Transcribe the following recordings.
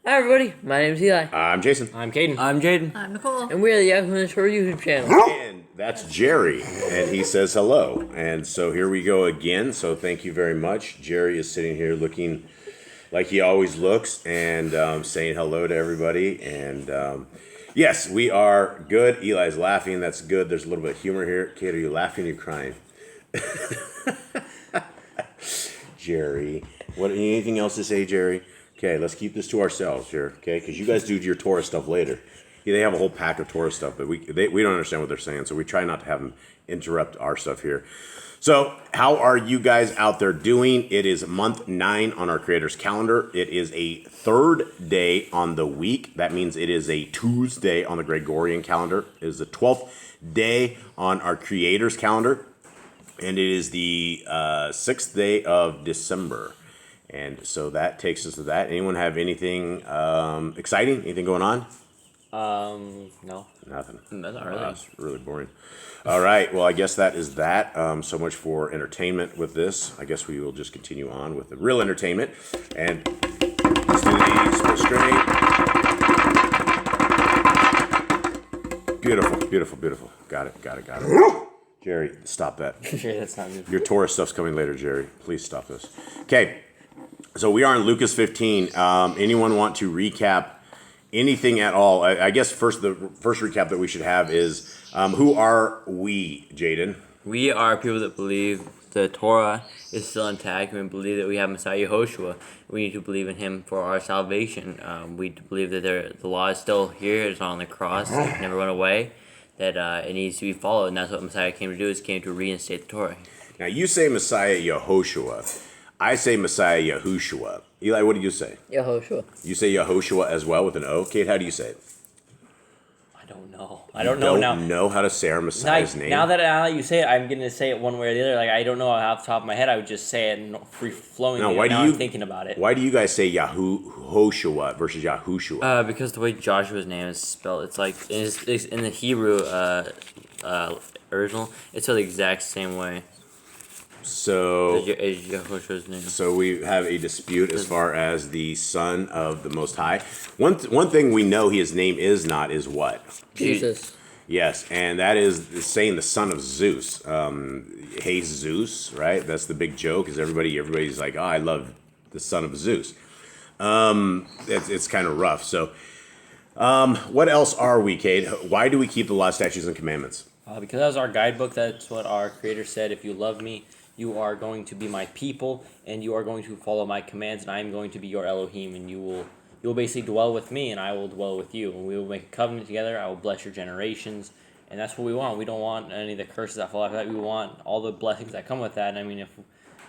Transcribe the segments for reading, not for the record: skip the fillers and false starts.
Hi everybody, my name is Eli. I'm Jason. I'm Caden. I'm Jaden. I'm Nicole. And we are the Yahushua Torah YouTube channel. And that's Jerry, and he says hello. And so here we go again. So thank you very much. Jerry is sitting here looking like he always looks and saying hello to everybody. And yes, we are good. Eli's laughing. That's good. There's a little bit of humor here. Kate, are you laughing or are you crying? Jerry. Anything else to say, Jerry? Okay, let's keep this to ourselves here, okay? Because you guys do your Torah stuff later. Yeah, they have a whole pack of Torah stuff, but we don't understand what they're saying, so we try not to have them interrupt our stuff here. So, how are you guys out there doing? It is month 9 on our Creator's calendar. It is a third day on the week. That means it is a Tuesday on the Gregorian calendar. It is the 12th day on our Creator's calendar, and it is the 6th day of December. And so that takes us to that. Anyone have anything exciting? Anything going on? No. Nothing. That's not really. That's really boring. All right. Well, I guess that is that. So much for entertainment with this. I guess we will just continue on with the real entertainment. And let's do the split screen. Beautiful, beautiful, beautiful. Got it. Jerry, stop that. Sure, that's not good. Your Torah stuff's coming later, Jerry. Please stop this. Okay. So we are in Lucas 15. Anyone want to recap anything at all? I guess the first recap that we should have is who are we, Jaden? We are people that believe the Torah is still intact. We believe that we have Messiah Yahushua. We need to believe in him for our salvation. We believe that the law is still here. It's not on the cross. It never went away. That it needs to be followed. And that's what Messiah came to do, is came to reinstate the Torah. Now, you say Messiah Yahushua. I say Messiah Yahushua. Eli, what do you say? Yahushua. You say Yahushua as well with an O? Kate, how do you say it? I don't know. I don't know how to say our Messiah's name? Now that you say it, I'm going to say it one way or the other. Like, I don't know off the top of my head. I would just say it free-flowing. Now, I'm thinking about it. Why do you guys say Yahushua versus Yahushua? Because the way Joshua's name is spelled, it's like it's in the Hebrew original, it's spelled the exact same way. So, As Yahushua's name. So we have a dispute as far as the Son of the Most High. One thing we know his name is not is what? Jesus. Yes, and that is saying the son of Zeus. Hey Zeus, right? That's the big joke. Is everybody's like, oh, I love the son of Zeus. It's kind of rough. So, what else are we, Kate? Why do we keep the law, statutes, and commandments? Because that was our guidebook. That's what our Creator said. If you love me, you are going to be my people, and you are going to follow my commands, and I am going to be your Elohim, and you will basically dwell with me, and I will dwell with you, and we will make a covenant together. I will bless your generations, and that's what we want. We don't want any of the curses that fall after that. We want all the blessings that come with that. And I mean,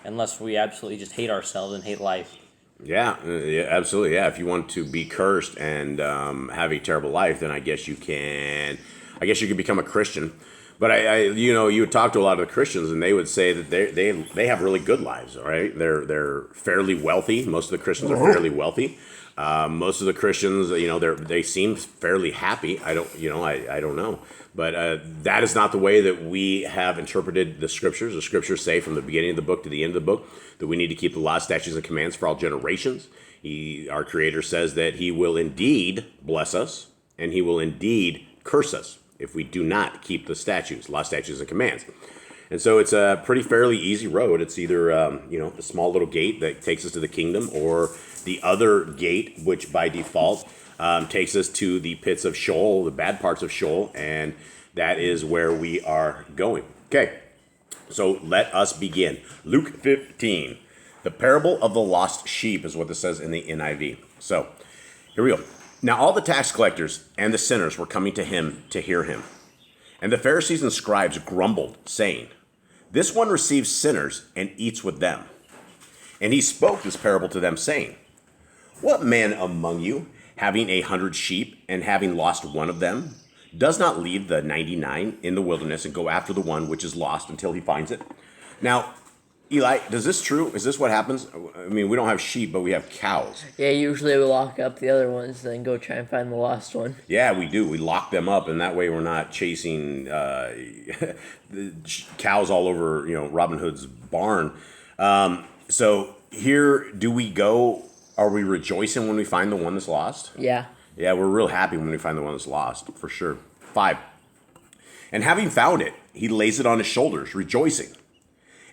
unless we absolutely just hate ourselves and hate life. Yeah, absolutely. Yeah, if you want to be cursed and have a terrible life, then I guess you can become a Christian. But you would talk to a lot of the Christians, and they would say that they have really good lives. All right, they're fairly wealthy. Most of the Christians are fairly wealthy. Most of the Christians, they seem fairly happy. I don't know, but that is not the way that we have interpreted the Scriptures. The Scriptures say from the beginning of the book to the end of the book that we need to keep the law, statutes, and commands for all generations. Our Creator says that He will indeed bless us, and He will indeed curse us if we do not keep the law, statutes, and commands. And so it's a pretty fairly easy road. It's either, a small little gate that takes us to the kingdom, or the other gate, which by default takes us to the pits of Sheol, the bad parts of Sheol, and that is where we are going. Okay, so let us begin. Luke 15, the parable of the lost sheep is what this says in the NIV. So here we go. Now all the tax collectors and the sinners were coming to him to hear him. And the Pharisees and scribes grumbled, saying, "This one receives sinners and eats with them." And he spoke this parable to them, saying, "What man among you, having 100 sheep, and having lost one of them, does not leave the 99 in the wilderness and go after the one which is lost until he finds it?" Now, Eli, is this true? Is this what happens? I mean, we don't have sheep, but we have cows. Yeah, usually we lock up the other ones, then go try and find the lost one. Yeah, we do. We lock them up, and that way we're not chasing the cows all over, Robin Hood's barn. So here, do we go Are we rejoicing when we find the one that's lost? Yeah. Yeah, we're real happy when we find the one that's lost, for sure. 5. And having found it, he lays it on his shoulders, rejoicing.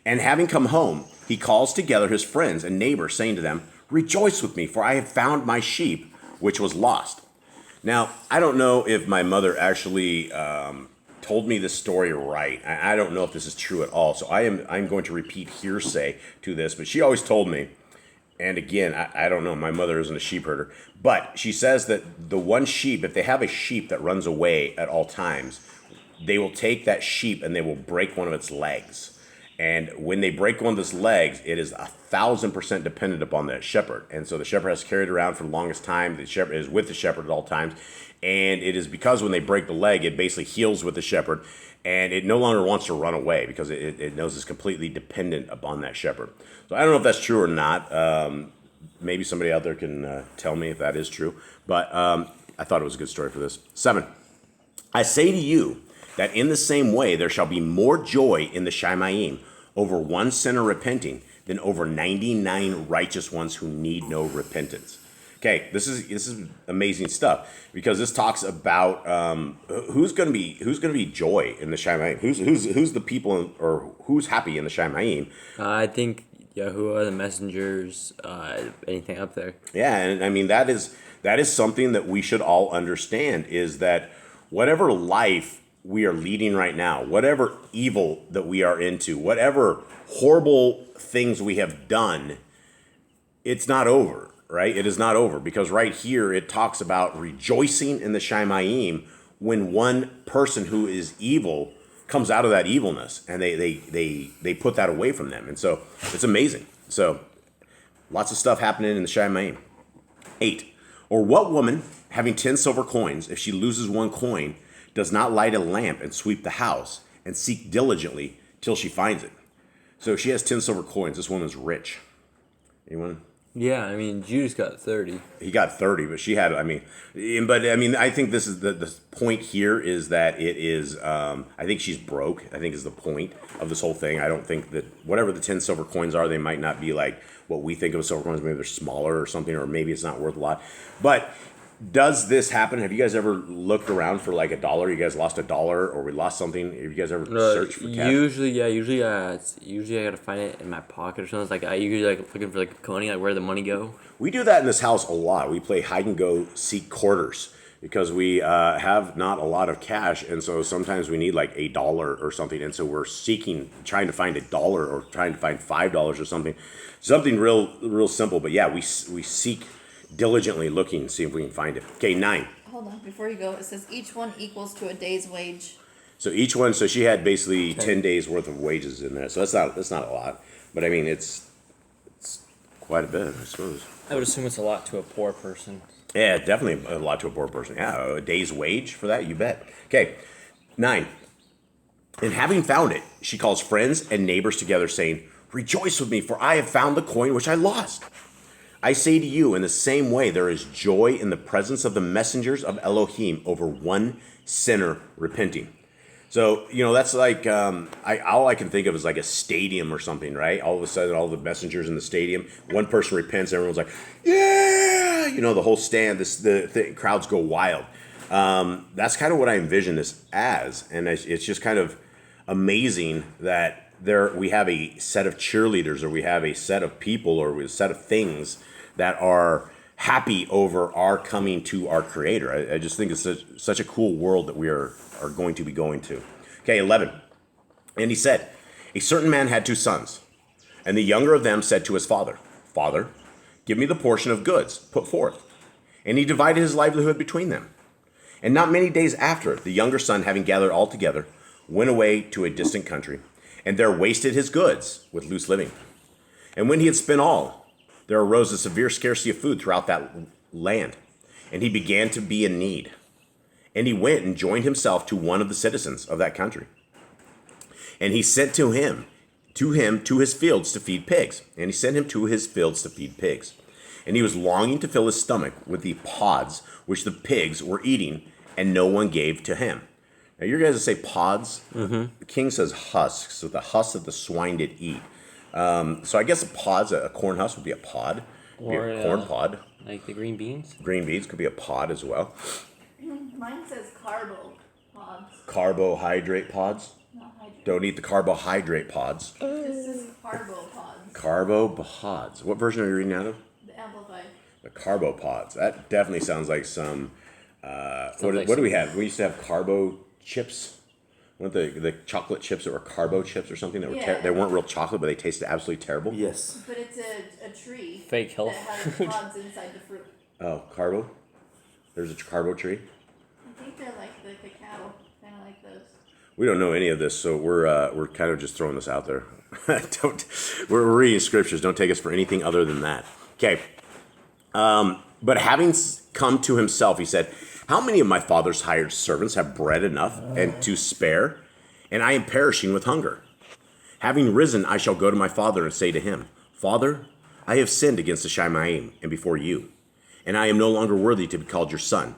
And having come home, he calls together his friends and neighbors, saying to them, "Rejoice with me, for I have found my sheep, which was lost." Now, I don't know if my mother actually told me this story right. I don't know if this is true at all. So I'm going to repeat hearsay to this, but she always told me, and again, I don't know, my mother isn't a sheep herder, but she says that the one sheep, if they have a sheep that runs away at all times, they will take that sheep and they will break one of its legs. And when they break one of its legs, it is 1,000% dependent upon that shepherd. And so the shepherd has to carry it around for the longest time. The shepherd is with the shepherd at all times. And it is because when they break the leg, it basically heals with the shepherd. And it no longer wants to run away because it knows it's completely dependent upon that shepherd. So I don't know if that's true or not. Maybe somebody out there can tell me if that is true. But I thought it was a good story for this. 7. I say to you that in the same way there shall be more joy in the Shamayim over one sinner repenting than over 99 righteous ones who need no repentance. Okay, this is amazing stuff because this talks about who's going to be joy in the Shamayim. Who's the people or who's happy in the Shamayim? I think Yahuwah, the messengers, anything up there. Yeah, and I mean that is something that we should all understand is that whatever life we are leading right now, whatever evil that we are into, whatever horrible things we have done, it's not over, right? It is not over because right here it talks about rejoicing in the Shamayim when one person who is evil comes out of that evilness and they put that away from them. And so it's amazing. So lots of stuff happening in the Shamayim. 8. Or what woman having 10 silver coins, if she loses one coin, does not light a lamp and sweep the house and seek diligently till she finds it? So she has 10 silver coins. This woman's rich. Anyone? Yeah, I mean, Judas got 30. He got 30, but she had, I think this is the point here is that it is, I think she's broke, I think is the point of this whole thing. I don't think that whatever the 10 silver coins are, they might not be like what we think of as silver coins. Maybe they're smaller or something, or maybe it's not worth a lot. But does this happen? Have you guys ever looked around for like $1? You guys lost $1 or we lost something? Have you guys ever searched for cash? Usually I gotta find it in my pocket or something. It's like I usually looking for like a coney, like where the money go. We do that in this house a lot. We play hide and go seek quarters because we have not a lot of cash, and so sometimes we need like $1 or something, and so we're trying to find $1 or trying to find $5 or something real simple. But yeah, we seek diligently looking, see if we can find it. Okay, 9. Hold on, before you go, it says each one equals to a day's wage. So each one, so she had basically 10 days worth of wages in there. So that's not a lot, but I mean it's quite a bit, I suppose. I would assume it's a lot to a poor person. Yeah, definitely a lot to a poor person. Yeah, a day's wage for that, you bet. Okay, 9. And having found it, she calls friends and neighbors together, saying, "Rejoice with me, for I have found the coin which I lost." I say to you, in the same way, there is joy in the presence of the messengers of Elohim over one sinner repenting. So, that's like, all I can think of is like a stadium or something, right? All of a sudden, all the messengers in the stadium, one person repents, everyone's like, yeah! The whole stand, crowds go wild. That's kind of what I envision this as. And it's just kind of amazing that we have a set of cheerleaders, or we have a set of people, or a set of things that are happy over our coming to our Creator. I just think it's such a cool world that we are going to be going to. Okay, 11. And he said, a certain man had 2 sons, and the younger of them said to his father, "Father, give me the portion of goods put forth." And he divided his livelihood between them. And not many days after, the younger son, having gathered all together, went away to a distant country, and there wasted his goods with loose living. And when he had spent all, there arose a severe scarcity of food throughout that land, and he began to be in need. And he went and joined himself to one of the citizens of that country. And he sent him to his fields to feed pigs. And he sent him to his fields to feed pigs. And he was longing to fill his stomach with the pods which the pigs were eating, and no one gave to him. Now, you guys say pods. Mm-hmm. The king says husks, so the husks that the swine did eat. So I guess a corn husk would be a pod. Or a corn pod. like the green beans. Green beans could be a pod as well. Mine says carbo pods, Carbohydrate pods. not hydrate. Don't eat the carbohydrate pods. This is carbo pods. Carbo pods. What version are you reading out of? The amplified. The carbo pods. That definitely sounds like some. What like do we have? We used to have carbo chips. Weren't the chocolate chips that were carbo chips or something that were Yeah. they weren't real chocolate, but they tasted absolutely terrible. Yes. But it's a tree Fake health that has food. pods inside the fruit. Oh, carbo. There's a carbo tree. I think they're like the cacao, kind of like those. We don't know any of this, so we're kind of just throwing this out there. We're reading scriptures. Don't take us for anything other than that. Okay. But having come to himself, he said, "How many of my father's hired servants have bread enough and to spare, and I am perishing with hunger? Having risen, I shall go to my father and say to him, Father, I have sinned against the Shemaim and before you, and I am no longer worthy to be called your son.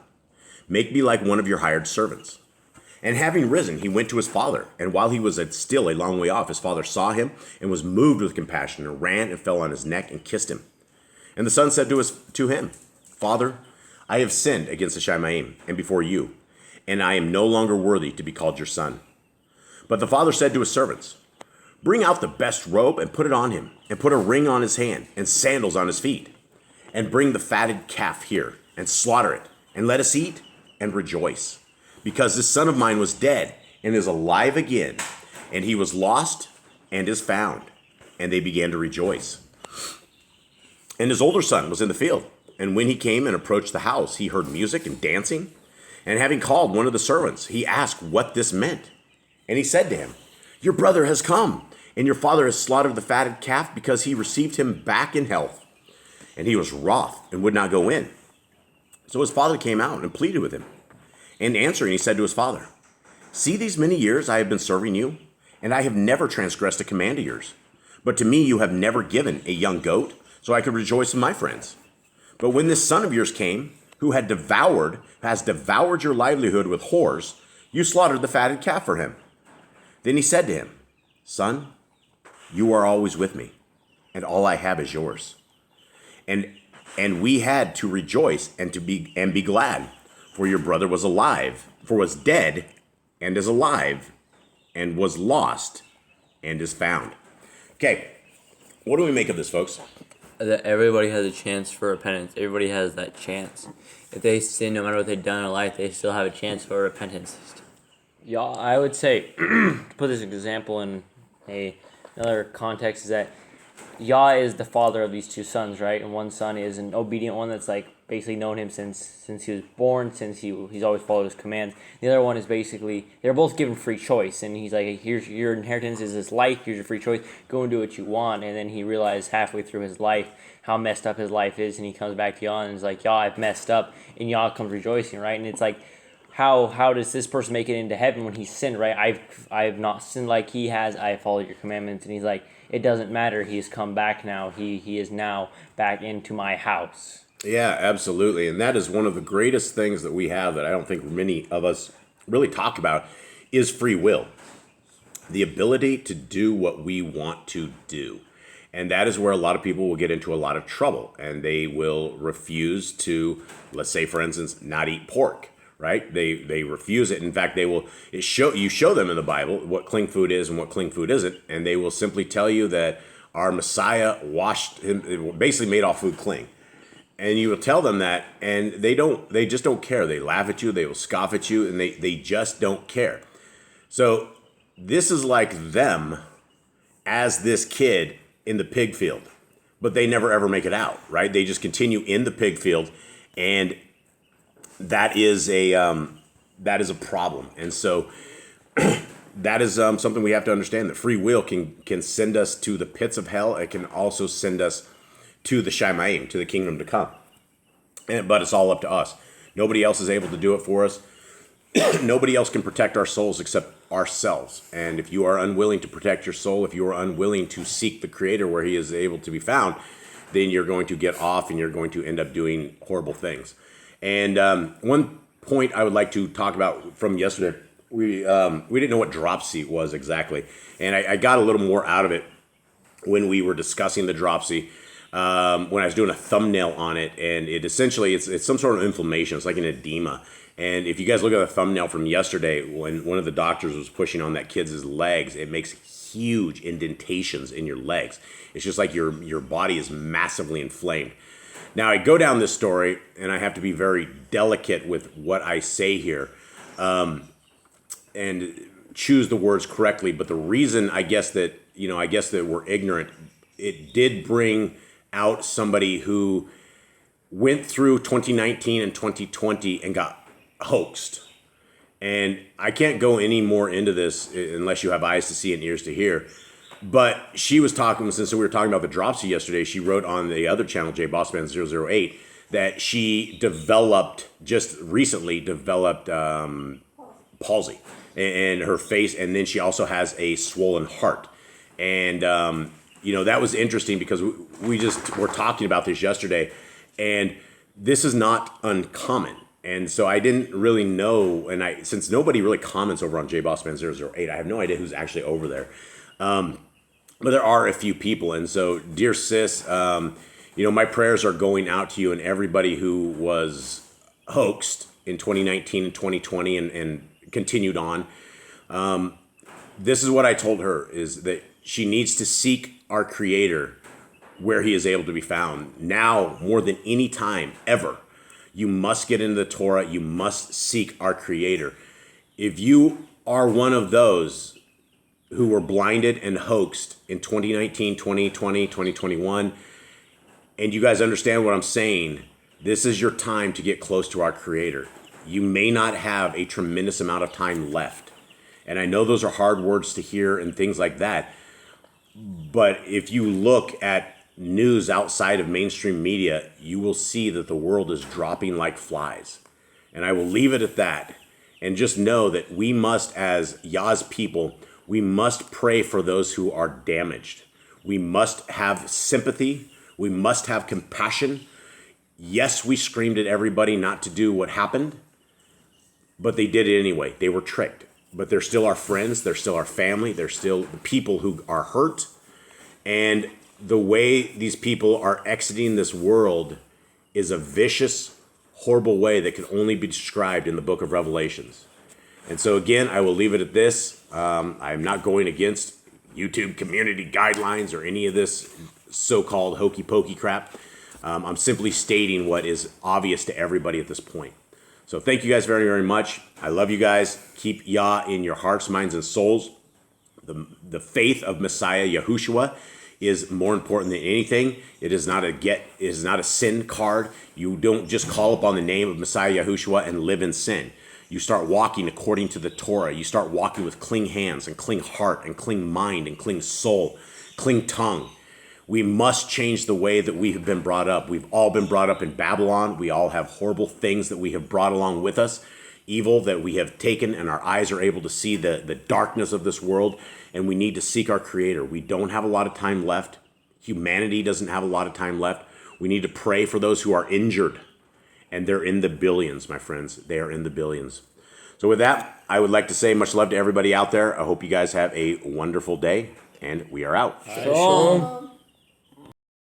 Make me like one of your hired servants." And having risen, he went to his father. And while he was still a long way off, his father saw him and was moved with compassion and ran and fell on his neck and kissed him. And the son said to him, Father, I have sinned against the Shemaim and before you, and I am no longer worthy to be called your son. But the father said to his servants, Bring out the best robe and put it on him, and put a ring on his hand and sandals on his feet. And bring the fatted calf here and slaughter it, and let us eat and rejoice. Because this son of mine was dead and is alive again, and he was lost and is found. And they began to rejoice. And his older son was in the field. And when he came and approached the house, he heard music and dancing. And having called one of the servants, he asked what this meant. And he said to him, Your brother has come, and your father has slaughtered the fatted calf because he received him back in health. And he was wroth and would not go in. So his father came out and pleaded with him. And answering, he said to his father, See these many years I have been serving you, and I have never transgressed a command of yours. But to me you have never given a young goat, so I could rejoice in my friends. But when this son of yours came, who has devoured your livelihood with whores, you slaughtered the fatted calf for him. Then he said to him, Son, you are always with me, and all I have is yours. And we had to rejoice and be glad, for your brother was dead, and is alive, and was lost, and is found. Okay, what do we make of this, folks? That everybody has a chance for repentance. Everybody has that chance. If they sin, no matter what they've done in life, they still have a chance for repentance. Yeah, I would say, to put this example in another context, is that Yah is the father of these two sons, right? And one son is an obedient one that's like basically known him since he was born, since he's always followed his commands. The other one is basically, they're both given free choice, and he's like, here's your inheritance is this life, here's your free choice, go and do what you want. And then he realized halfway through his life how messed up his life is, and he comes back to Yah and is like, Yah, I've messed up, and Yah comes rejoicing, right? And it's like, how does this person make it into heaven when he's sinned, right? I've not sinned like he has, I have followed your commandments. And he's like, it doesn't matter, he has come back now, he is now back into my house. Yeah, absolutely. And that is one of the greatest things that we have that I don't think many of us really talk about is free will. The ability to do what we want to do. And that is where a lot of people will get into a lot of trouble, and they will refuse to, let's say, for instance, not eat pork, right? They refuse it. In fact, you show them in the Bible what clean food is and what clean food isn't, and they will simply tell you that our Messiah washed him, basically made all food clean. And you will tell them that, and they just don't care. They laugh at you, they will scoff at you, and they just don't care. So this is like them as this kid in the pig field, but they never ever make it out, right? They just continue in the pig field, and that is a problem. And so that is something we have to understand, that free will can send us to the pits of hell. It can also send us to the Shemaim, to the kingdom to come. But it's all up to us. Nobody else is able to do it for us. Nobody else can protect our souls except ourselves. And if you are unwilling to protect your soul, if you are unwilling to seek the Creator where he is able to be found, then you're going to get off and you're going to end up doing horrible things. And one point I would like to talk about from yesterday, we didn't know what dropsy was exactly. And I got a little more out of it when we were discussing the dropsy. when I was doing a thumbnail on it, and it essentially it's some sort of inflammation. It's like an edema. And if you guys look at the thumbnail from yesterday, when one of the doctors was pushing on that kid's legs, it makes huge indentations in your legs. It's just like your body is massively inflamed. Now, I go down this story, and I have to be very delicate with what I say here, and choose the words correctly. But the reason, I guess that we're ignorant, it did bring out somebody who went through 2019 and 2020 and got hoaxed. And I can't go any more into this unless you have eyes to see and ears to hear. But she was talking, since we were talking about the dropsy yesterday, she wrote on the other channel, JBossman008, that she just recently developed palsy in her face. And then she also has a swollen heart. And, that was interesting because we just were talking about this yesterday. And this is not uncommon. And so I didn't really know, and since nobody really comments over on JBossman008, I have no idea who's actually over there. But there are a few people, and so, dear sis, my prayers are going out to you and everybody who was hoaxed in 2019 and 2020 and continued on. This is what I told her, is that she needs to seek our Creator where He is able to be found. Now, more than any time ever, you must get into the Torah. You must seek our Creator. If you are one of those who were blinded and hoaxed in 2019, 2020, 2021, and you guys understand what I'm saying, this is your time to get close to our Creator. You may not have a tremendous amount of time left. And I know those are hard words to hear and things like that. But if you look at news outside of mainstream media, you will see that the world is dropping like flies. And I will leave it at that. And just know that we must, as Yah's people, we must pray for those who are damaged. We must have sympathy. We must have compassion. Yes, we screamed at everybody not to do what happened, but they did it anyway. They were tricked. But they're still our friends. They're still our family. They're still the people who are hurt. And the way these people are exiting this world is a vicious, horrible way that can only be described in the book of Revelations. And so again, I will leave it at this. I am not going against YouTube community guidelines or any of this so-called hokey pokey crap. I'm simply stating what is obvious to everybody at this point. So thank you guys very, very much. I love you guys. Keep Yah in your hearts, minds, and souls. The faith of Messiah Yahushua is more important than anything. It is not a sin card. You don't just call upon the name of Messiah Yahushua and live in sin. You start walking according to the Torah. You start walking with clean hands and clean heart and clean mind and clean soul, clean tongue. We must change the way that we have been brought up. We've all been brought up in Babylon. We all have horrible things that we have brought along with us, evil that we have taken, and our eyes are able to see the darkness of this world, and we need to seek our Creator. We don't have a lot of time left. Humanity doesn't have a lot of time left. We need to pray for those who are injured, and they're in the billions, my friends. They are in the billions. So with that, I would like to say much love to everybody out there. I hope you guys have a wonderful day, and we are out. Shalom.